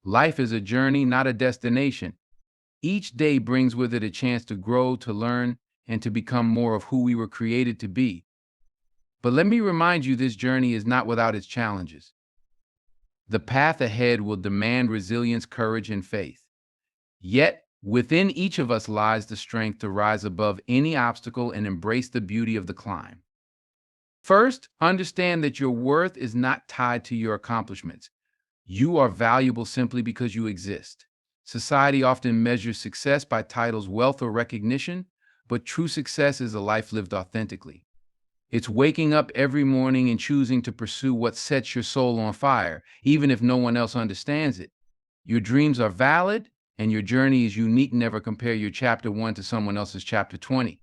Life is a journey, not a destination. Each day brings with it a chance to grow, to learn, and to become more of who we were created to be. But let me remind you, this journey is not without its challenges. The path ahead will demand resilience, courage, and faith. Yet, within each of us lies the strength to rise above any obstacle and embrace the beauty of the climb. First, understand that your worth is not tied to your accomplishments. You are valuable simply because you exist. Society often measures success by titles, wealth, or recognition, but true success is a life lived authentically. It's waking up every morning and choosing to pursue what sets your soul on fire, even if no one else understands it. Your dreams are valid, and your journey is unique. Never compare your chapter 1 to someone else's chapter 20.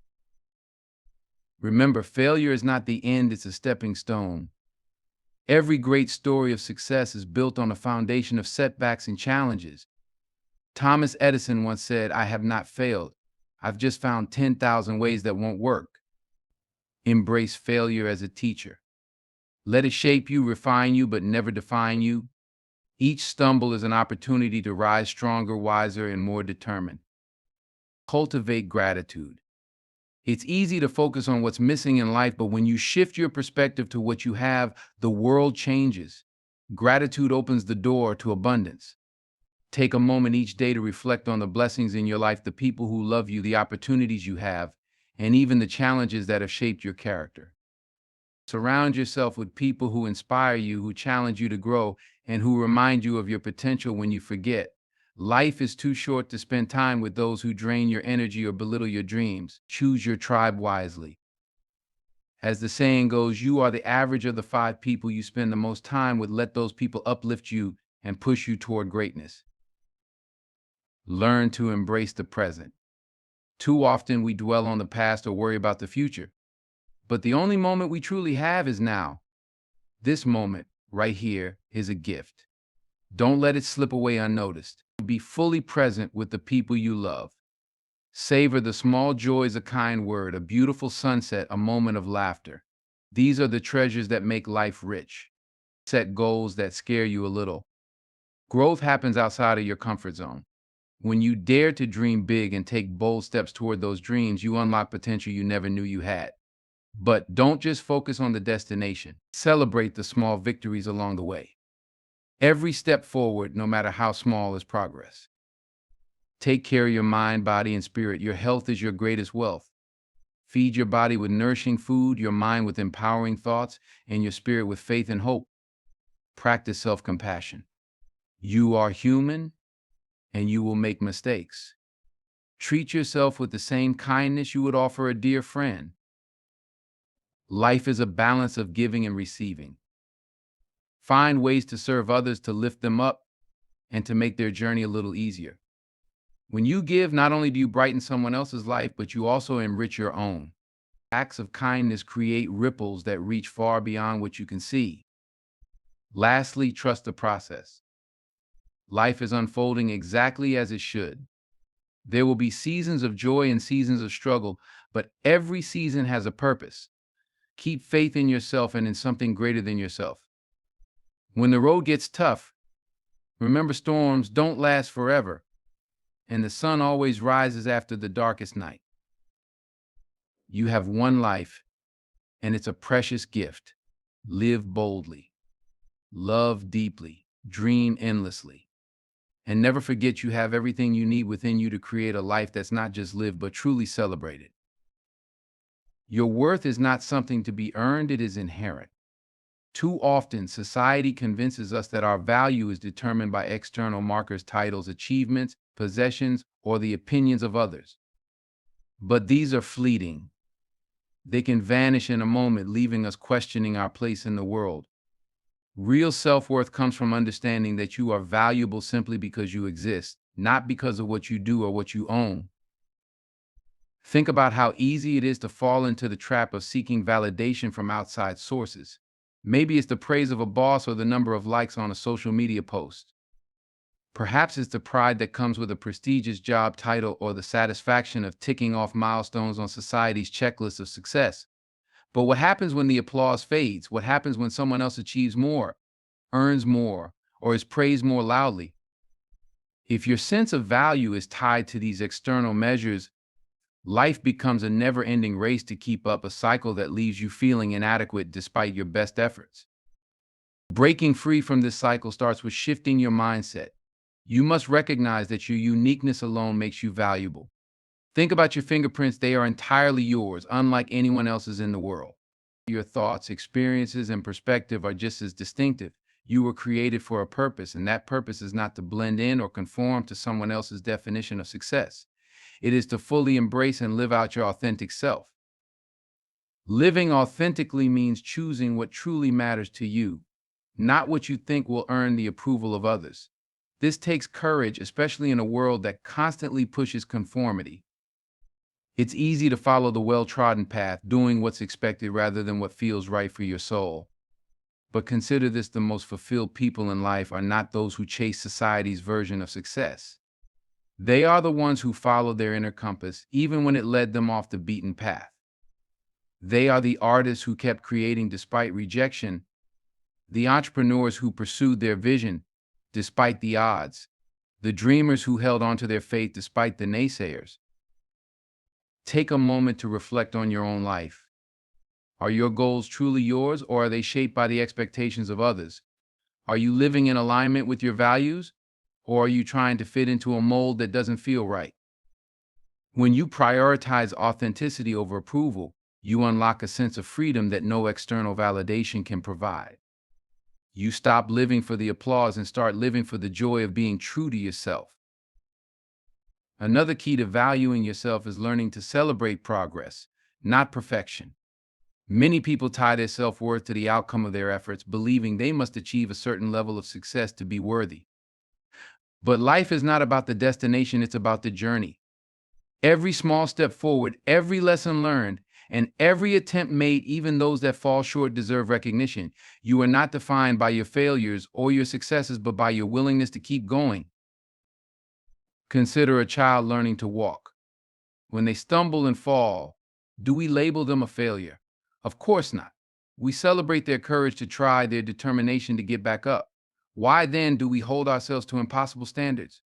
Remember, failure is not the end, it's a stepping stone. Every great story of success is built on a foundation of setbacks and challenges. Thomas Edison once said, "I have not failed. I've just found 10,000 ways that won't work." Embrace failure as a teacher. Let it shape you, refine you, but never define you. Each stumble is an opportunity to rise stronger, wiser, and more determined. Cultivate gratitude. It's easy to focus on what's missing in life, but when you shift your perspective to what you have, the world changes. Gratitude opens the door to abundance. Take a moment each day to reflect on the blessings in your life, the people who love you, the opportunities you have, and even the challenges that have shaped your character. Surround yourself with people who inspire you, who challenge you to grow, and who remind you of your potential when you forget. Life is too short to spend time with those who drain your energy or belittle your dreams. Choose your tribe wisely. As the saying goes, you are the average of the 5 people you spend the most time with. Let those people uplift you and push you toward greatness. Learn to embrace the present. Too often we dwell on the past or worry about the future. But the only moment we truly have is now. This moment, right here, is a gift. Don't let it slip away unnoticed. Be fully present with the people you love. Savor the small joys, a kind word, a beautiful sunset, a moment of laughter. These are the treasures that make life rich. Set goals that scare you a little. Growth happens outside of your comfort zone. When you dare to dream big and take bold steps toward those dreams, you unlock potential you never knew you had. But don't just focus on the destination. Celebrate the small victories along the way. Every step forward, no matter how small, is progress. Take care of your mind, body, and spirit. Your health is your greatest wealth. Feed your body with nourishing food, your mind with empowering thoughts, and your spirit with faith and hope. Practice self-compassion. You are human, and you will make mistakes. Treat yourself with the same kindness you would offer a dear friend. Life is a balance of giving and receiving. Find ways to serve others, to lift them up, and to make their journey a little easier. When you give, not only do you brighten someone else's life, but you also enrich your own. Acts of kindness create ripples that reach far beyond what you can see. Lastly, trust the process. Life is unfolding exactly as it should. There will be seasons of joy and seasons of struggle, but every season has a purpose. Keep faith in yourself and in something greater than yourself. When the road gets tough, remember storms don't last forever, and the sun always rises after the darkest night. You have one life, and it's a precious gift. Live boldly, love deeply, dream endlessly, and never forget you have everything you need within you to create a life that's not just lived, but truly celebrated. Your worth is not something to be earned, it is inherent. Too often, society convinces us that our value is determined by external markers, titles, achievements, possessions, or the opinions of others. But these are fleeting. They can vanish in a moment, leaving us questioning our place in the world. Real self-worth comes from understanding that you are valuable simply because you exist, not because of what you do or what you own. Think about how easy it is to fall into the trap of seeking validation from outside sources. Maybe it's the praise of a boss or the number of likes on a social media post. Perhaps it's the pride that comes with a prestigious job title or the satisfaction of ticking off milestones on society's checklist of success. But what happens when the applause fades? What happens when someone else achieves more, earns more, or is praised more loudly? If your sense of value is tied to these external measures, life becomes a never-ending race to keep up, a cycle that leaves you feeling inadequate despite your best efforts. Breaking free from this cycle starts with shifting your mindset. You must recognize that your uniqueness alone makes you valuable. Think about your fingerprints. They are entirely yours, unlike anyone else's in the world. Your thoughts, experiences, and perspective are just as distinctive. You were created for a purpose, and that purpose is not to blend in or conform to someone else's definition of success. It is to fully embrace and live out your authentic self. Living authentically means choosing what truly matters to you, not what you think will earn the approval of others. This takes courage, especially in a world that constantly pushes conformity. It's easy to follow the well-trodden path, doing what's expected rather than what feels right for your soul. But consider this: the most fulfilled people in life are not those who chase society's version of success. They are the ones who followed their inner compass, even when it led them off the beaten path. They are the artists who kept creating despite rejection, the entrepreneurs who pursued their vision despite the odds, the dreamers who held on to their faith despite the naysayers. Take a moment to reflect on your own life. Are your goals truly yours, or are they shaped by the expectations of others? Are you living in alignment with your values, or are you trying to fit into a mold that doesn't feel right? When you prioritize authenticity over approval, you unlock a sense of freedom that no external validation can provide. You stop living for the applause and start living for the joy of being true to yourself. Another key to valuing yourself is learning to celebrate progress, not perfection. Many people tie their self-worth to the outcome of their efforts, believing they must achieve a certain level of success to be worthy. But life is not about the destination, it's about the journey. Every small step forward, every lesson learned, and every attempt made, even those that fall short, deserve recognition. You are not defined by your failures or your successes, but by your willingness to keep going. Consider a child learning to walk. When they stumble and fall, do we label them a failure? Of course not. We celebrate their courage to try, their determination to get back up. Why then do we hold ourselves to impossible standards?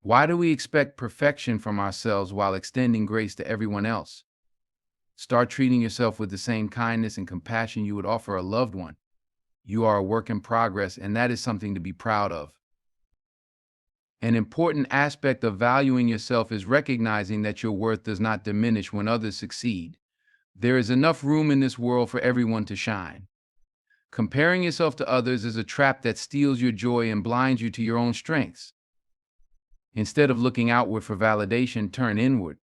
Why do we expect perfection from ourselves while extending grace to everyone else? Start treating yourself with the same kindness and compassion you would offer a loved one. You are a work in progress, and that is something to be proud of. An important aspect of valuing yourself is recognizing that your worth does not diminish when others succeed. There is enough room in this world for everyone to shine. Comparing yourself to others is a trap that steals your joy and blinds you to your own strengths. Instead of looking outward for validation, turn inward.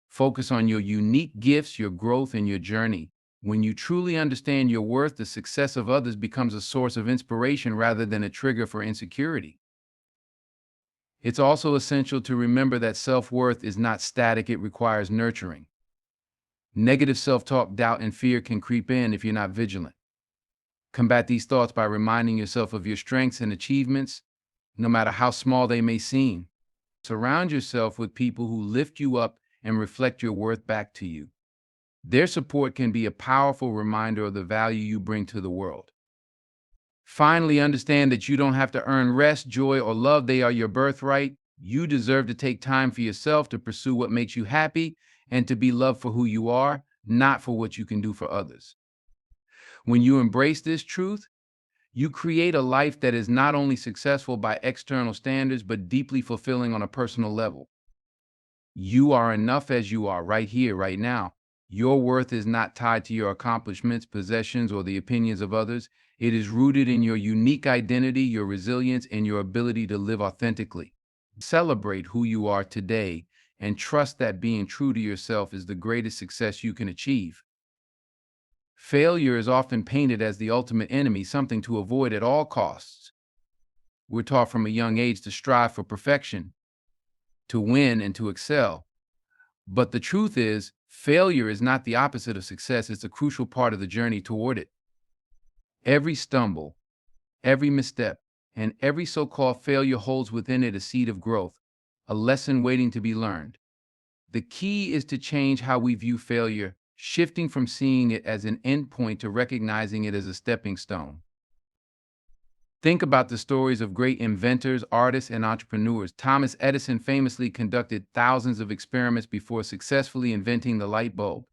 Focus on your unique gifts, your growth, and your journey. When you truly understand your worth, the success of others becomes a source of inspiration rather than a trigger for insecurity. It's also essential to remember that self-worth is not static, it requires nurturing. Negative self-talk, doubt, and fear can creep in if you're not vigilant. Combat these thoughts by reminding yourself of your strengths and achievements, no matter how small they may seem. Surround yourself with people who lift you up and reflect your worth back to you. Their support can be a powerful reminder of the value you bring to the world. Finally, understand that you don't have to earn rest, joy, or love. They are your birthright. You deserve to take time for yourself, to pursue what makes you happy, and to be loved for who you are, not for what you can do for others. When you embrace this truth, you create a life that is not only successful by external standards, but deeply fulfilling on a personal level. You are enough as you are, right here, right now. Your worth is not tied to your accomplishments, possessions, or the opinions of others. It is rooted in your unique identity, your resilience, and your ability to live authentically. Celebrate who you are today and trust that being true to yourself is the greatest success you can achieve. Failure is often painted as the ultimate enemy, something to avoid at all costs. We're taught from a young age to strive for perfection, to win, and to excel. But the truth is, failure is not the opposite of success, it's a crucial part of the journey toward it. Every stumble, every misstep, and every so-called failure holds within it a seed of growth, a lesson waiting to be learned. The key is to change how we view failure, shifting from seeing it as an endpoint to recognizing it as a stepping stone. Think about the stories of great inventors, artists, and entrepreneurs. Thomas Edison famously conducted thousands of experiments before successfully inventing the light bulb.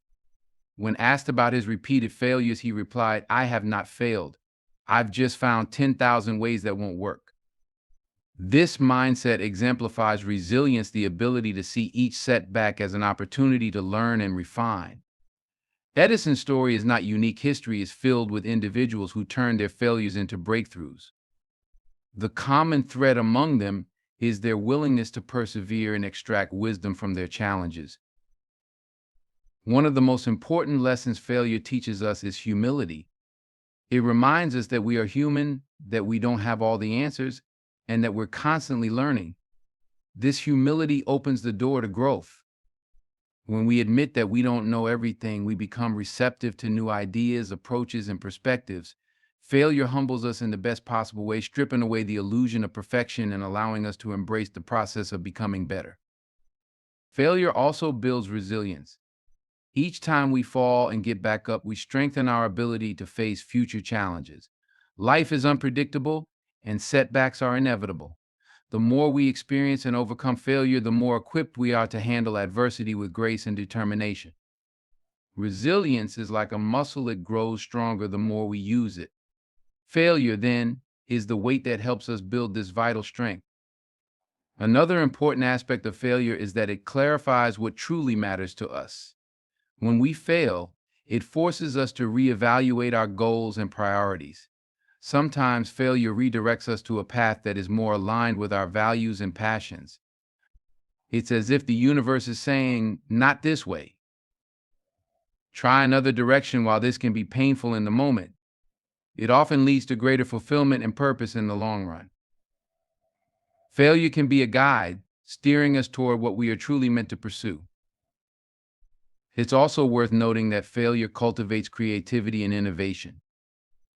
When asked about his repeated failures, he replied, "I have not failed. I've just found 10,000 ways that won't work." This mindset exemplifies resilience, the ability to see each setback as an opportunity to learn and refine. Edison's story is not unique. History is filled with individuals who turned their failures into breakthroughs. The common thread among them is their willingness to persevere and extract wisdom from their challenges. One of the most important lessons failure teaches us is humility. It reminds us that we are human, that we don't have all the answers, and that we're constantly learning. This humility opens the door to growth. When we admit that we don't know everything, we become receptive to new ideas, approaches, and perspectives. Failure humbles us in the best possible way, stripping away the illusion of perfection and allowing us to embrace the process of becoming better. Failure also builds resilience. Each time we fall and get back up, we strengthen our ability to face future challenges. Life is unpredictable, and setbacks are inevitable. The more we experience and overcome failure, the more equipped we are to handle adversity with grace and determination. Resilience is like a muscle, it grows stronger the more we use it. Failure, then, is the weight that helps us build this vital strength. Another important aspect of failure is that it clarifies what truly matters to us. When we fail, it forces us to reevaluate our goals and priorities. Sometimes failure redirects us to a path that is more aligned with our values and passions. It's as if the universe is saying, "Not this way. Try another direction." While this can be painful in the moment, it often leads to greater fulfillment and purpose in the long run. Failure can be a guide, steering us toward what we are truly meant to pursue. It's also worth noting that failure cultivates creativity and innovation.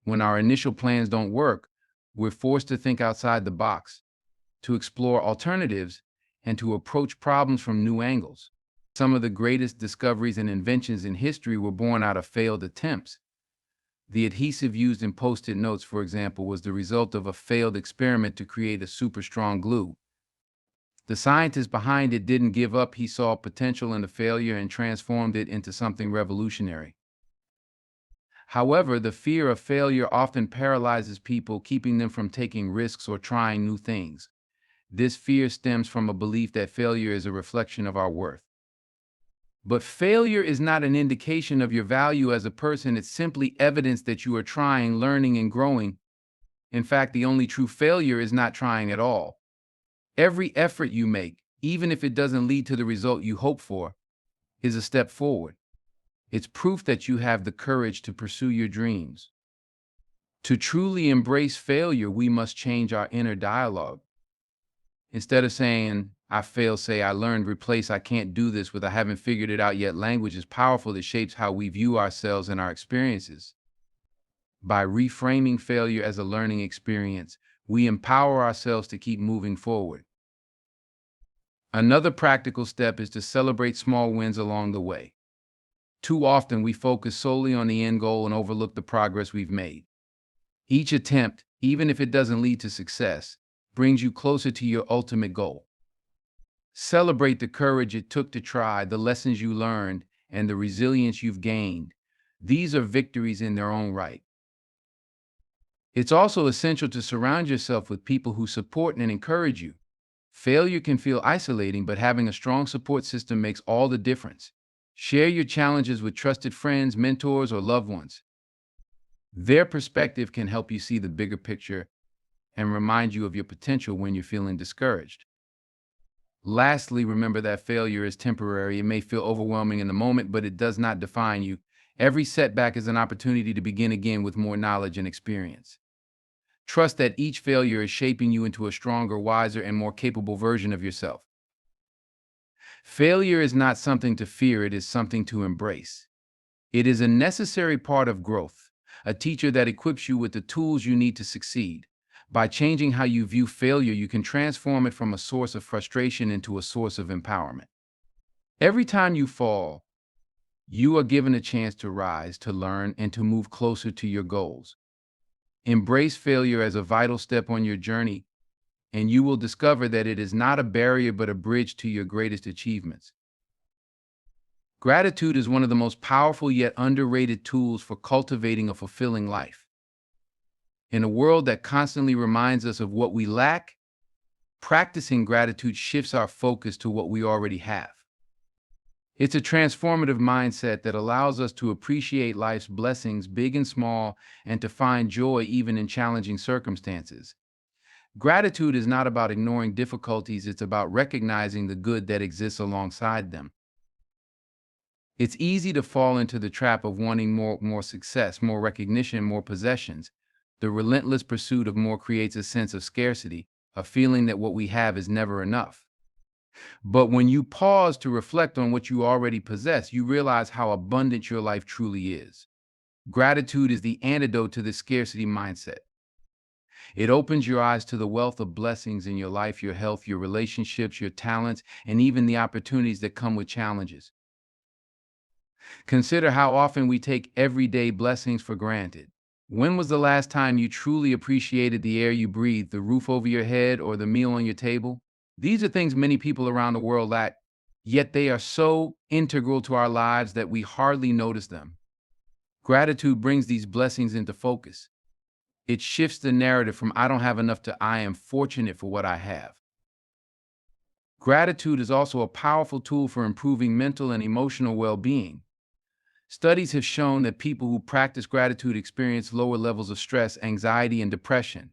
When our initial plans don't work, we're forced to think outside the box, to explore alternatives, and to approach problems from new angles. Some of the greatest discoveries and inventions in history were born out of failed attempts. The adhesive used in Post-it notes, for example, was the result of a failed experiment to create a super strong glue. The scientist behind it didn't give up. He saw potential in the failure and transformed it into something revolutionary. However, the fear of failure often paralyzes people, keeping them from taking risks or trying new things. This fear stems from a belief that failure is a reflection of our worth. But failure is not an indication of your value as a person. It's simply evidence that you are trying, learning, and growing. In fact, the only true failure is not trying at all. Every effort you make, even if it doesn't lead to the result you hope for, is a step forward. It's proof that you have the courage to pursue your dreams. To truly embrace failure, we must change our inner dialogue. Instead of saying, "I failed," say, "I learned." Replace "I can't do this" with "I haven't figured it out yet." Language is powerful. It shapes how we view ourselves and our experiences. By reframing failure as a learning experience, we empower ourselves to keep moving forward. Another practical step is to celebrate small wins along the way. Too often, we focus solely on the end goal and overlook the progress we've made. Each attempt, even if it doesn't lead to success, brings you closer to your ultimate goal. Celebrate the courage it took to try, the lessons you learned, and the resilience you've gained. These are victories in their own right. It's also essential to surround yourself with people who support and encourage you. Failure can feel isolating, but having a strong support system makes all the difference. Share your challenges with trusted friends, mentors, or loved ones. Their perspective can help you see the bigger picture and remind you of your potential when you're feeling discouraged. Lastly, remember that failure is temporary. It may feel overwhelming in the moment, but it does not define you. Every setback is an opportunity to begin again with more knowledge and experience. Trust that each failure is shaping you into a stronger, wiser, and more capable version of yourself. Failure is not something to fear, it is something to embrace. It is a necessary part of growth, a teacher that equips you with the tools you need to succeed. By changing how you view failure, you can transform it from a source of frustration into a source of empowerment. Every time you fall, you are given a chance to rise, to learn, and to move closer to your goals. Embrace failure as a vital step on your journey, and you will discover that it is not a barrier but a bridge to your greatest achievements. Gratitude is one of the most powerful yet underrated tools for cultivating a fulfilling life. In a world that constantly reminds us of what we lack, practicing gratitude shifts our focus to what we already have. It's a transformative mindset that allows us to appreciate life's blessings, big and small, and to find joy even in challenging circumstances. Gratitude is not about ignoring difficulties, it's about recognizing the good that exists alongside them. It's easy to fall into the trap of wanting more success, more recognition, more possessions. The relentless pursuit of more creates a sense of scarcity, a feeling that what we have is never enough. But when you pause to reflect on what you already possess, you realize how abundant your life truly is. Gratitude is the antidote to this scarcity mindset. It opens your eyes to the wealth of blessings in your life, your health, your relationships, your talents, and even the opportunities that come with challenges. Consider how often we take everyday blessings for granted. When was the last time you truly appreciated the air you breathe, the roof over your head, or the meal on your table? These are things many people around the world lack, yet they are so integral to our lives that we hardly notice them. Gratitude brings these blessings into focus. It shifts the narrative from "I don't have enough" to "I am fortunate for what I have." Gratitude is also a powerful tool for improving mental and emotional well-being. Studies have shown that people who practice gratitude experience lower levels of stress, anxiety, and depression.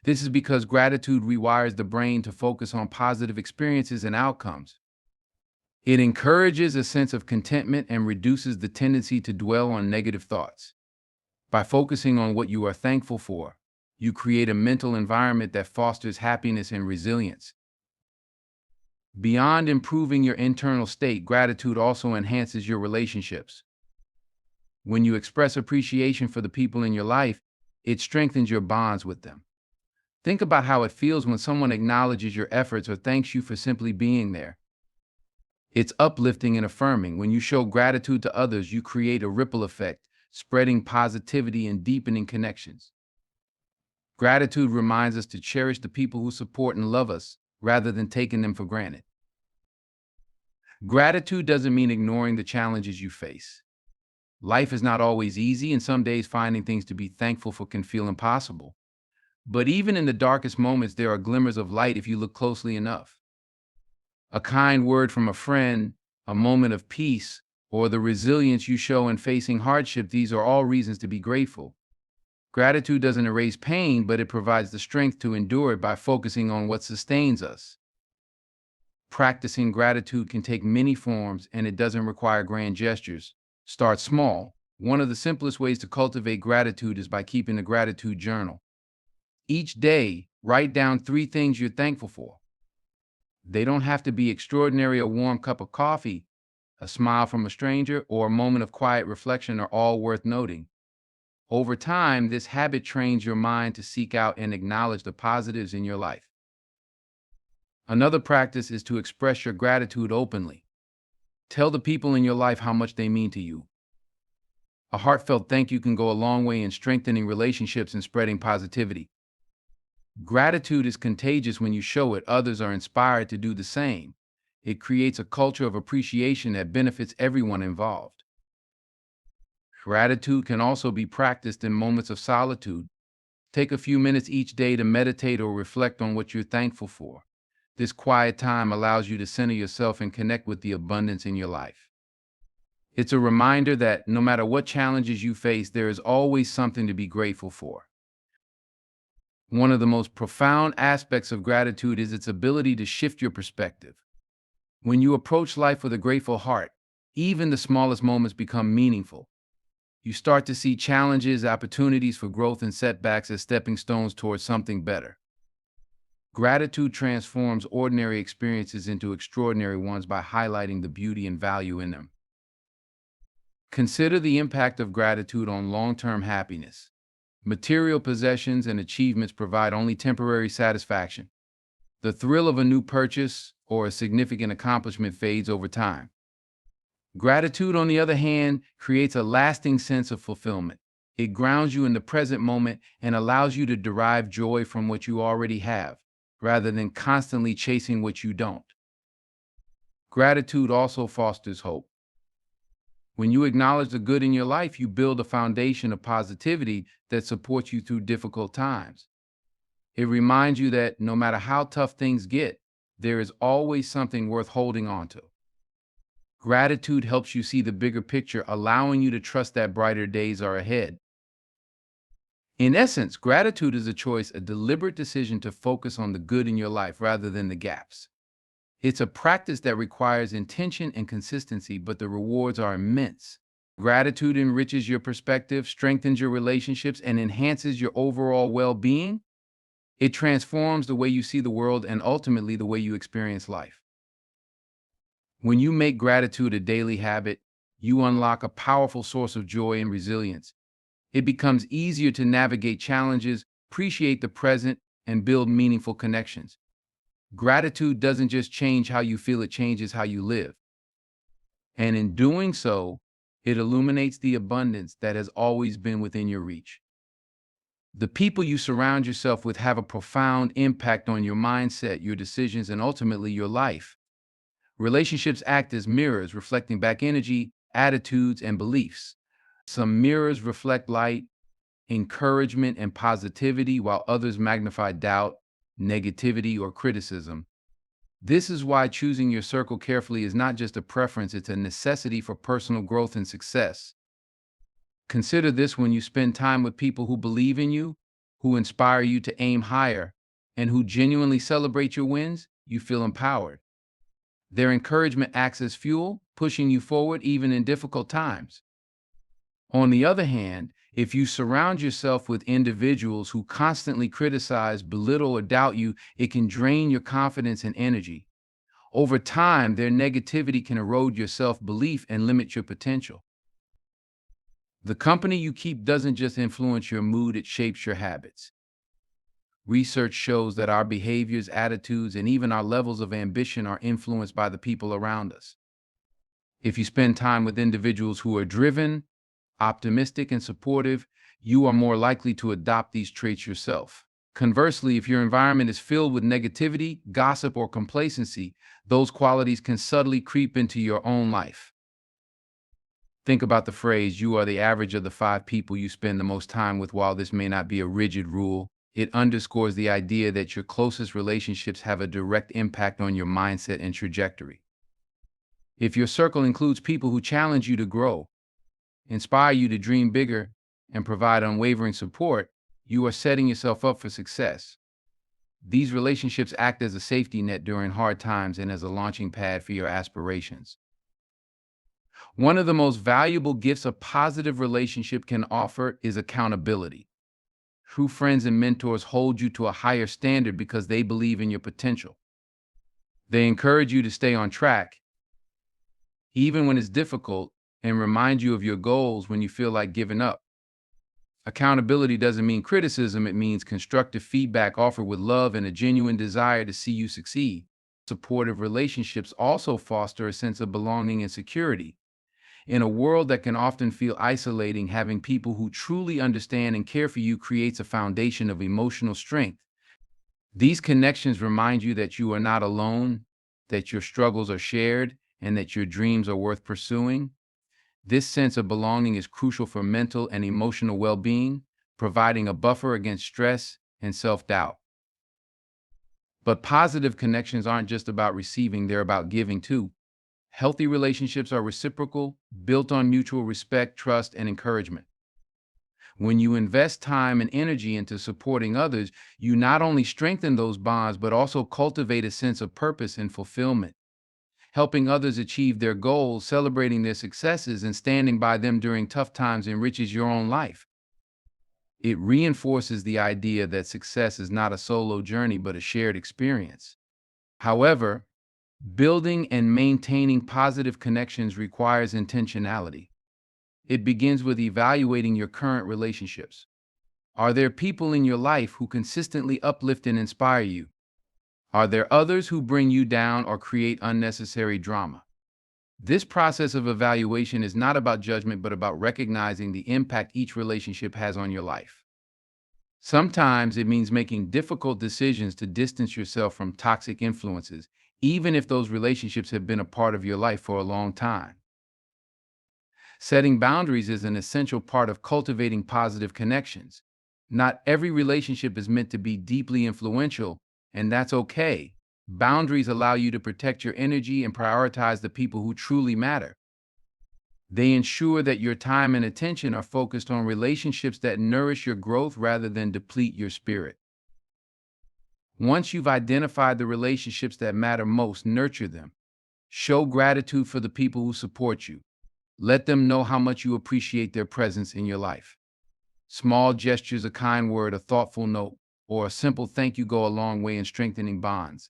This is because gratitude rewires the brain to focus on positive experiences and outcomes. It encourages a sense of contentment and reduces the tendency to dwell on negative thoughts. By focusing on what you are thankful for, you create a mental environment that fosters happiness and resilience. Beyond improving your internal state, gratitude also enhances your relationships. When you express appreciation for the people in your life, it strengthens your bonds with them. Think about how it feels when someone acknowledges your efforts or thanks you for simply being there. It's uplifting and affirming. When you show gratitude to others, you create a ripple effect, spreading positivity and deepening connections. Gratitude reminds us to cherish the people who support and love us, rather than taking them for granted. Gratitude doesn't mean ignoring the challenges you face. Life is not always easy, and some days finding things to be thankful for can feel impossible. But even in the darkest moments, there are glimmers of light if you look closely enough. A kind word from a friend, a moment of peace, or the resilience you show in facing hardship, these are all reasons to be grateful. Gratitude doesn't erase pain, but it provides the strength to endure it by focusing on what sustains us. Practicing gratitude can take many forms, and it doesn't require grand gestures. Start small. One of the simplest ways to cultivate gratitude is by keeping a gratitude journal. Each day, write down 3 things you're thankful for. They don't have to be extraordinary. A warm cup of coffee, a smile from a stranger, or a moment of quiet reflection are all worth noting. Over time, this habit trains your mind to seek out and acknowledge the positives in your life. Another practice is to express your gratitude openly. Tell the people in your life how much they mean to you. A heartfelt thank you can go a long way in strengthening relationships and spreading positivity. Gratitude is contagious. When you show it, others are inspired to do the same. It creates a culture of appreciation that benefits everyone involved. Gratitude can also be practiced in moments of solitude. Take a few minutes each day to meditate or reflect on what you're thankful for. This quiet time allows you to center yourself and connect with the abundance in your life. It's a reminder that no matter what challenges you face, there is always something to be grateful for. One of the most profound aspects of gratitude is its ability to shift your perspective. When you approach life with a grateful heart, even the smallest moments become meaningful. You start to see challenges, opportunities for growth, and setbacks as stepping stones towards something better. Gratitude transforms ordinary experiences into extraordinary ones by highlighting the beauty and value in them. Consider the impact of gratitude on long-term happiness. Material possessions and achievements provide only temporary satisfaction. The thrill of a new purchase or a significant accomplishment fades over time. Gratitude, on the other hand, creates a lasting sense of fulfillment. It grounds you in the present moment and allows you to derive joy from what you already have, rather than constantly chasing what you don't. Gratitude also fosters hope. When you acknowledge the good in your life, you build a foundation of positivity that supports you through difficult times. It reminds you that no matter how tough things get, there is always something worth holding on to. Gratitude helps you see the bigger picture, allowing you to trust that brighter days are ahead. In essence, gratitude is a choice, a deliberate decision to focus on the good in your life rather than the gaps. It's a practice that requires intention and consistency, but the rewards are immense. Gratitude enriches your perspective, strengthens your relationships, and enhances your overall well-being. It transforms the way you see the world and ultimately the way you experience life. When you make gratitude a daily habit, you unlock a powerful source of joy and resilience. It becomes easier to navigate challenges, appreciate the present, and build meaningful connections. Gratitude doesn't just change how you feel, it changes how you live. And in doing so, it illuminates the abundance that has always been within your reach. The people you surround yourself with have a profound impact on your mindset, your decisions, and ultimately your life. Relationships act as mirrors, reflecting back energy, attitudes, and beliefs. Some mirrors reflect light, encouragement, and positivity, while others magnify doubt, negativity, or criticism. This is why choosing your circle carefully is not just a preference, it's a necessity for personal growth and success. Consider this: when you spend time with people who believe in you, who inspire you to aim higher, and who genuinely celebrate your wins, you feel empowered. Their encouragement acts as fuel, pushing you forward even in difficult times. On the other hand, if you surround yourself with individuals who constantly criticize, belittle, or doubt you, it can drain your confidence and energy. Over time, their negativity can erode your self-belief and limit your potential. The company you keep doesn't just influence your mood, it shapes your habits. Research shows that our behaviors, attitudes, and even our levels of ambition are influenced by the people around us. If you spend time with individuals who are driven, optimistic, and supportive, you are more likely to adopt these traits yourself. Conversely, if your environment is filled with negativity, gossip, or complacency, those qualities can subtly creep into your own life. Think about the phrase, "you are the average of the 5 people you spend the most time with." While this may not be a rigid rule, it underscores the idea that your closest relationships have a direct impact on your mindset and trajectory. If your circle includes people who challenge you to grow, inspire you to dream bigger, and provide unwavering support, you are setting yourself up for success. These relationships act as a safety net during hard times and as a launching pad for your aspirations. One of the most valuable gifts a positive relationship can offer is accountability. True friends and mentors hold you to a higher standard because they believe in your potential. They encourage you to stay on track, even when it's difficult, and remind you of your goals when you feel like giving up. Accountability doesn't mean criticism, it means constructive feedback offered with love and a genuine desire to see you succeed. Supportive relationships also foster a sense of belonging and security. In a world that can often feel isolating, having people who truly understand and care for you creates a foundation of emotional strength. These connections remind you that you are not alone, that your struggles are shared, and that your dreams are worth pursuing. This sense of belonging is crucial for mental and emotional well-being, providing a buffer against stress and self-doubt. But positive connections aren't just about receiving, they're about giving too. Healthy relationships are reciprocal, built on mutual respect, trust, and encouragement. When you invest time and energy into supporting others, you not only strengthen those bonds, but also cultivate a sense of purpose and fulfillment. Helping others achieve their goals, celebrating their successes, and standing by them during tough times enriches your own life. It reinforces the idea that success is not a solo journey, but a shared experience. However, building and maintaining positive connections requires intentionality. It begins with evaluating your current relationships. Are there people in your life who consistently uplift and inspire you? Are there others who bring you down or create unnecessary drama? This process of evaluation is not about judgment, but about recognizing the impact each relationship has on your life. Sometimes it means making difficult decisions to distance yourself from toxic influences, even if those relationships have been a part of your life for a long time. Setting boundaries is an essential part of cultivating positive connections. Not every relationship is meant to be deeply influential, and that's okay. Boundaries allow you to protect your energy and prioritize the people who truly matter. They ensure that your time and attention are focused on relationships that nourish your growth rather than deplete your spirit. Once you've identified the relationships that matter most, nurture them. Show gratitude for the people who support you. Let them know how much you appreciate their presence in your life. Small gestures, a kind word, a thoughtful note, or a simple thank you go a long way in strengthening bonds.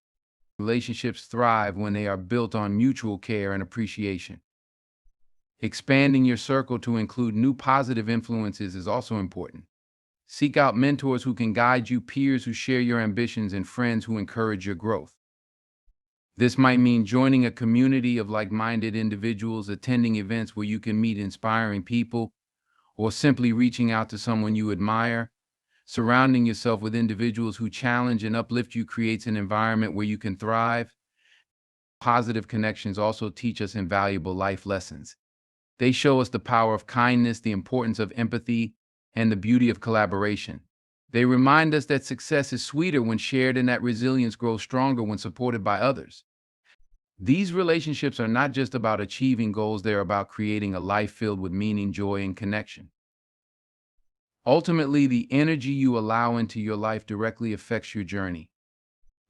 Relationships thrive when they are built on mutual care and appreciation. Expanding your circle to include new positive influences is also important. Seek out mentors who can guide you, peers who share your ambitions, and friends who encourage your growth. This might mean joining a community of like-minded individuals, attending events where you can meet inspiring people, or simply reaching out to someone you admire. Surrounding yourself with individuals who challenge and uplift you creates an environment where you can thrive. Positive connections also teach us invaluable life lessons. They show us the power of kindness, the importance of empathy, and the beauty of collaboration. They remind us that success is sweeter when shared and that resilience grows stronger when supported by others. These relationships are not just about achieving goals, they're about creating a life filled with meaning, joy, and connection. Ultimately, the energy you allow into your life directly affects your journey.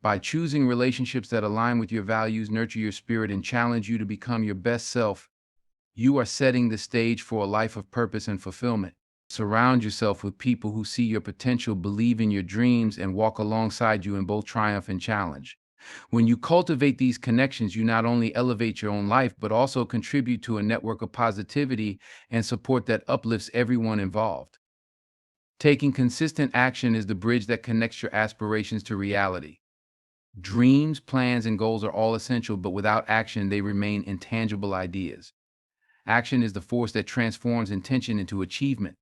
By choosing relationships that align with your values, nurture your spirit, and challenge you to become your best self, you are setting the stage for a life of purpose and fulfillment. Surround yourself with people who see your potential, believe in your dreams, and walk alongside you in both triumph and challenge. When you cultivate these connections, you not only elevate your own life, but also contribute to a network of positivity and support that uplifts everyone involved. Taking consistent action is the bridge that connects your aspirations to reality. Dreams, plans, and goals are all essential, but without action, they remain intangible ideas. Action is the force that transforms intention into achievement.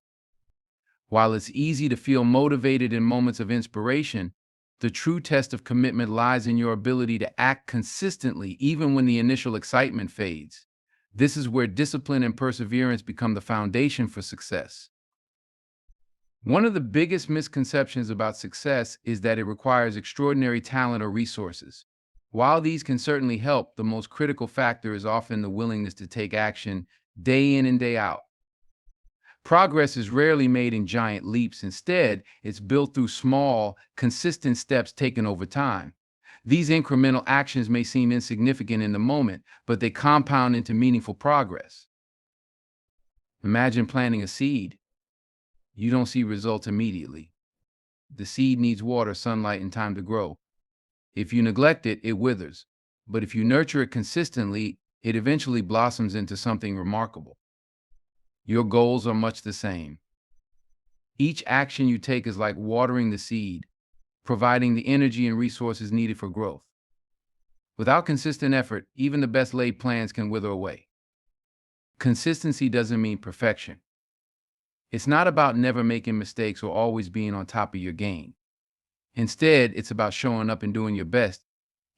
While it's easy to feel motivated in moments of inspiration, the true test of commitment lies in your ability to act consistently even when the initial excitement fades. This is where discipline and perseverance become the foundation for success. One of the biggest misconceptions about success is that it requires extraordinary talent or resources. While these can certainly help, the most critical factor is often the willingness to take action day in and day out. Progress is rarely made in giant leaps. Instead, it's built through small, consistent steps taken over time. These incremental actions may seem insignificant in the moment, but they compound into meaningful progress. Imagine planting a seed. You don't see results immediately. The seed needs water, sunlight, and time to grow. If you neglect it, it withers. But if you nurture it consistently, it eventually blossoms into something remarkable. Your goals are much the same. Each action you take is like watering the seed, providing the energy and resources needed for growth. Without consistent effort, even the best laid plans can wither away. Consistency doesn't mean perfection. It's not about never making mistakes or always being on top of your game. Instead, it's about showing up and doing your best,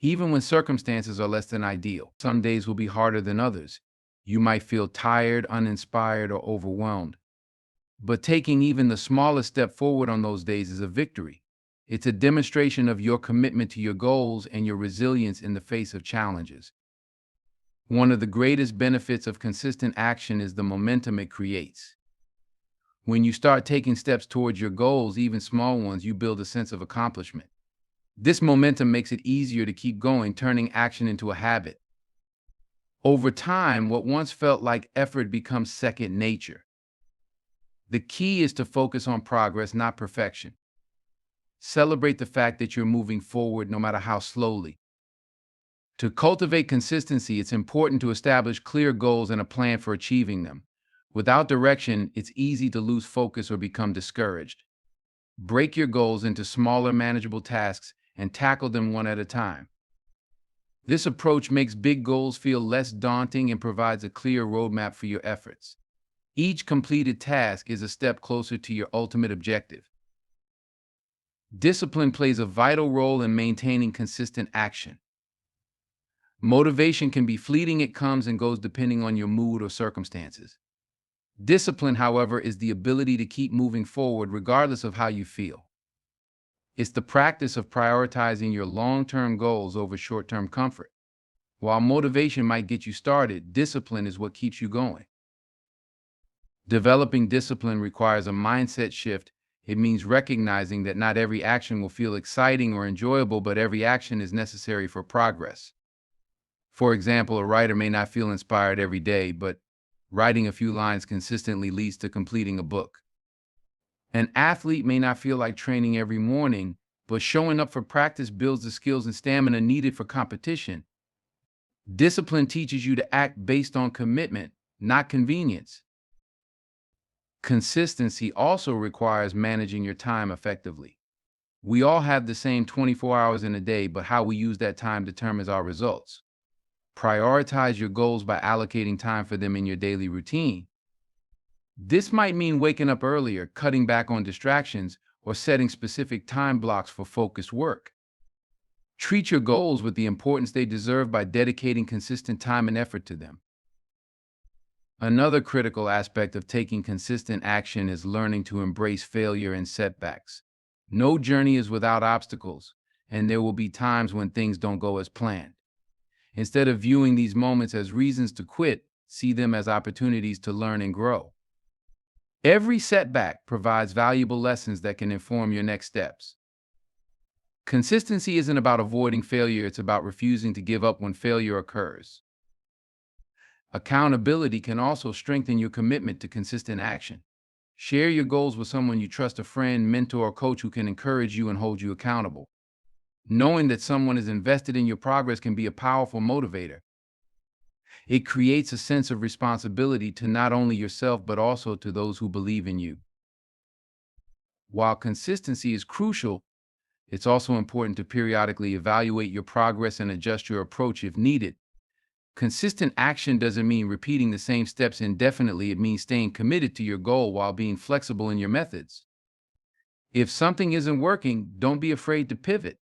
even when circumstances are less than ideal. Some days will be harder than others. You might feel tired, uninspired, or overwhelmed. But taking even the smallest step forward on those days is a victory. It's a demonstration of your commitment to your goals and your resilience in the face of challenges. One of the greatest benefits of consistent action is the momentum it creates. When you start taking steps towards your goals, even small ones, you build a sense of accomplishment. This momentum makes it easier to keep going, turning action into a habit. Over time, what once felt like effort becomes second nature. The key is to focus on progress, not perfection. Celebrate the fact that you're moving forward no matter how slowly. To cultivate consistency, it's important to establish clear goals and a plan for achieving them. Without direction, it's easy to lose focus or become discouraged. Break your goals into smaller, manageable tasks and tackle them one at a time. This approach makes big goals feel less daunting and provides a clear roadmap for your efforts. Each completed task is a step closer to your ultimate objective. Discipline plays a vital role in maintaining consistent action. Motivation can be fleeting, it comes and goes depending on your mood or circumstances. Discipline, however, is the ability to keep moving forward regardless of how you feel. It's the practice of prioritizing your long-term goals over short-term comfort. While motivation might get you started, discipline is what keeps you going. Developing discipline requires a mindset shift. It means recognizing that not every action will feel exciting or enjoyable, but every action is necessary for progress. For example, a writer may not feel inspired every day, but writing a few lines consistently leads to completing a book. An athlete may not feel like training every morning, but showing up for practice builds the skills and stamina needed for competition. Discipline teaches you to act based on commitment, not convenience. Consistency also requires managing your time effectively. We all have the same 24 hours in a day, but how we use that time determines our results. Prioritize your goals by allocating time for them in your daily routine. This might mean waking up earlier, cutting back on distractions, or setting specific time blocks for focused work. Treat your goals with the importance they deserve by dedicating consistent time and effort to them. Another critical aspect of taking consistent action is learning to embrace failure and setbacks. No journey is without obstacles, and there will be times when things don't go as planned. Instead of viewing these moments as reasons to quit, see them as opportunities to learn and grow. Every setback provides valuable lessons that can inform your next steps. Consistency isn't about avoiding failure, it's about refusing to give up when failure occurs. Accountability can also strengthen your commitment to consistent action. Share your goals with someone you trust, a friend, mentor, or coach who can encourage you and hold you accountable. Knowing that someone is invested in your progress can be a powerful motivator. It creates a sense of responsibility to not only yourself but also to those who believe in you. While consistency is crucial, it's also important to periodically evaluate your progress and adjust your approach if needed. Consistent action doesn't mean repeating the same steps indefinitely. It means staying committed to your goal while being flexible in your methods. If something isn't working, don't be afraid to pivot.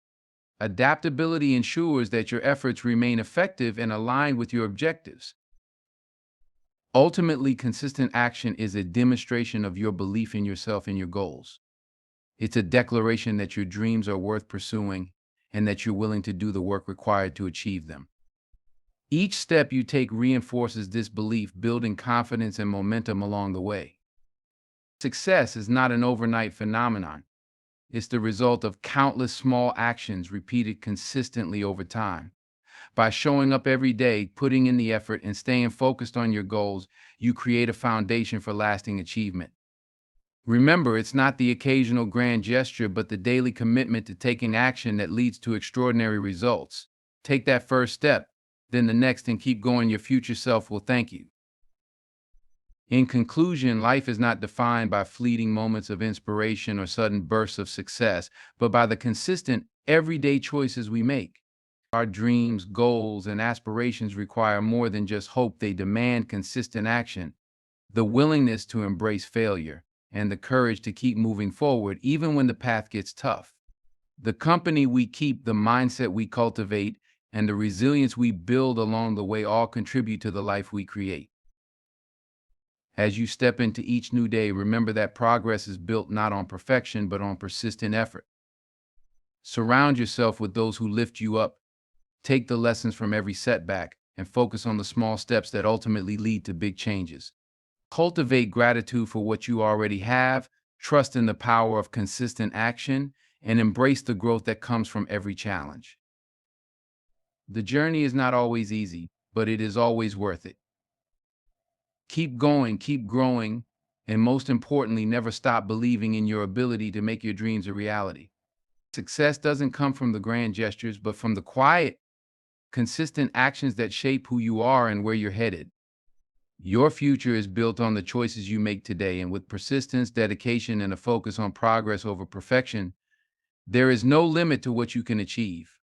Adaptability ensures that your efforts remain effective and aligned with your objectives. Ultimately, consistent action is a demonstration of your belief in yourself and your goals. It's a declaration that your dreams are worth pursuing and that you're willing to do the work required to achieve them. Each step you take reinforces this belief, building confidence and momentum along the way. Success is not an overnight phenomenon. It's the result of countless small actions repeated consistently over time. By showing up every day, putting in the effort, and staying focused on your goals, you create a foundation for lasting achievement. Remember, it's not the occasional grand gesture, but the daily commitment to taking action that leads to extraordinary results. Take that first step, then the next, and keep going. Your future self will thank you. In conclusion, life is not defined by fleeting moments of inspiration or sudden bursts of success, but by the consistent, everyday choices we make. Our dreams, goals, and aspirations require more than just hope. They demand consistent action, the willingness to embrace failure, and the courage to keep moving forward even when the path gets tough. The company we keep, the mindset we cultivate, and the resilience we build along the way all contribute to the life we create. As you step into each new day, remember that progress is built not on perfection, but on persistent effort. Surround yourself with those who lift you up. Take the lessons from every setback and focus on the small steps that ultimately lead to big changes. Cultivate gratitude for what you already have, trust in the power of consistent action, and embrace the growth that comes from every challenge. The journey is not always easy, but it is always worth it. Keep going, keep growing, and most importantly, never stop believing in your ability to make your dreams a reality. Success doesn't come from the grand gestures, but from the quiet, consistent actions that shape who you are and where you're headed. Your future is built on the choices you make today, and with persistence, dedication, and a focus on progress over perfection, there is no limit to what you can achieve.